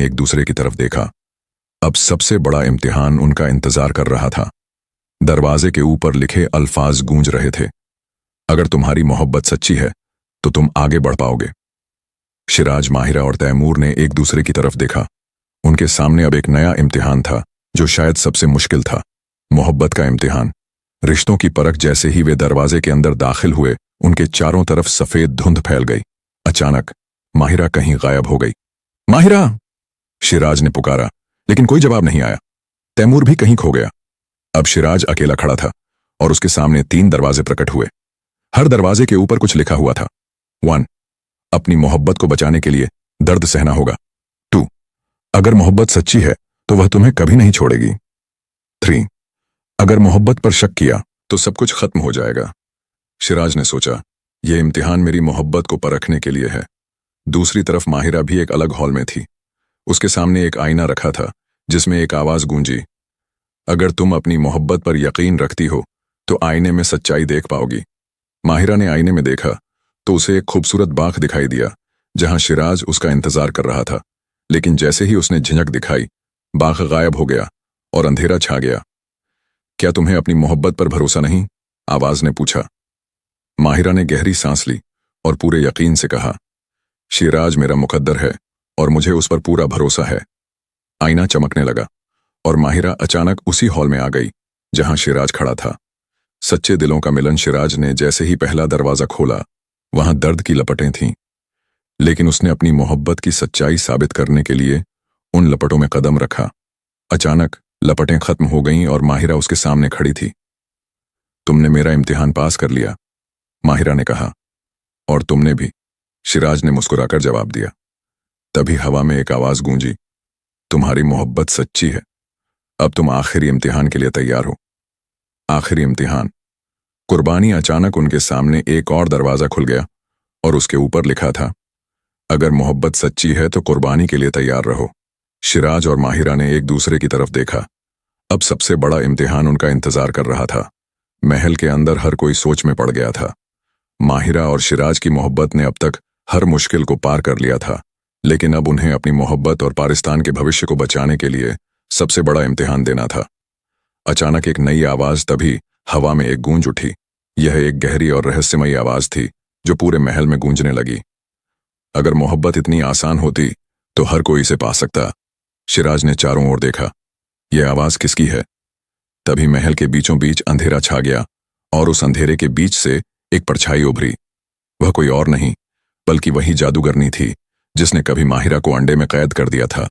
ने एक दूसरे की तरफ देखा। अब सबसे बड़ा इम्तिहान उनका इंतजार कर रहा था। दरवाजे के ऊपर लिखे अल्फाज गूंज रहे थे, अगर तुम्हारी मोहब्बत सच्ची है तो तुम आगे बढ़ पाओगे। शिराज, माहिरा और तैमूर ने एक दूसरे की तरफ देखा। उनके सामने अब एक नया इम्तिहान था, जो शायद सबसे मुश्किल था, मोहब्बत का इम्तिहान। रिश्तों की परख जैसे ही वे दरवाजे के अंदर दाखिल हुए, उनके चारों तरफ सफेद धुंध फैल गई। अचानक माहिरा कहीं गायब हो गई। माहिरा! शिराज ने पुकारा, लेकिन कोई जवाब नहीं आया। तैमूर भी कहीं खो गया। अब शिराज अकेला खड़ा था और उसके सामने 3 दरवाजे प्रकट हुए। हर दरवाजे के ऊपर कुछ लिखा हुआ था। 1. अपनी मोहब्बत को बचाने के लिए दर्द सहना होगा। 2. अगर मोहब्बत सच्ची है तो वह तुम्हें कभी नहीं छोड़ेगी। 3. अगर मोहब्बत पर शक किया तो सब कुछ खत्म हो जाएगा। शिराज ने सोचा, यह इम्तिहान मेरी मोहब्बत को परखने के लिए है। दूसरी तरफ माहिरा भी एक अलग हॉल में थी। उसके सामने एक आईना रखा था, जिसमें एक आवाज गूंजी, अगर तुम अपनी मोहब्बत पर यकीन रखती हो तो आईने में सच्चाई देख पाओगी। माहिरा ने आईने में देखा तो उसे एक खूबसूरत बाग दिखाई दिया, जहां शिराज उसका इंतजार कर रहा था। लेकिन जैसे ही उसने झिझक दिखाई, बाग गायब हो गया और अंधेरा छा गया। क्या तुम्हें अपनी मोहब्बत पर भरोसा नहीं? आवाज ने पूछा। माहिरा ने गहरी सांस ली और पूरे यकीन से कहा, शिराज मेरा मुकद्दर है और मुझे उस पर पूरा भरोसा है। आईना चमकने लगा और माहिरा अचानक उसी हॉल में आ गई जहां शिराज खड़ा था। सच्चे दिलों का मिलन। शिराज ने जैसे ही पहला दरवाजा खोला, वहां दर्द की लपटें थीं, लेकिन उसने अपनी मोहब्बत की सच्चाई साबित करने के लिए उन लपटों में कदम रखा। अचानक लपटें खत्म हो गईं और माहिरा उसके सामने खड़ी थी। तुमने मेरा इम्तिहान पास कर लिया, माहिरा ने कहा। और तुमने भी, शिराज ने मुस्कुराकर जवाब दिया। तभी हवा में एक आवाज गूंजी, तुम्हारी मोहब्बत सच्ची है। अब तुम आखिरी इम्तिहान के लिए तैयार हो। आखिरी इम्तिहान, कुर्बानी। अचानक उनके सामने एक और दरवाजा खुल गया और उसके ऊपर लिखा था, अगर मोहब्बत सच्ची है तो कुर्बानी के लिए तैयार रहो। शिराज और माहिरा ने एक दूसरे की तरफ देखा। अब सबसे बड़ा इम्तिहान उनका इंतजार कर रहा था। महल के अंदर हर कोई सोच में पड़ गया था। माहिरा और शिराज की मोहब्बत ने अब तक हर मुश्किल को पार कर लिया था, लेकिन अब उन्हें अपनी मोहब्बत और पाकिस्तान के भविष्य को बचाने के लिए सबसे बड़ा इम्तिहान देना था। अचानक एक नई आवाज तभी हवा में एक गूंज उठी। यह एक गहरी और रहस्यमयी आवाज थी जो पूरे महल में गूंजने लगी। अगर मोहब्बत इतनी आसान होती तो हर कोई इसे पा सकता। शिराज ने चारों ओर देखा, यह आवाज किसकी है? तभी महल के बीचों बीच अंधेरा छा गया और उस अंधेरे के बीच से एक परछाई उभरी। वह कोई और नहीं बल्कि वही जादूगरनी थी जिसने कभी माहिरा को अंडे में कैद कर दिया था।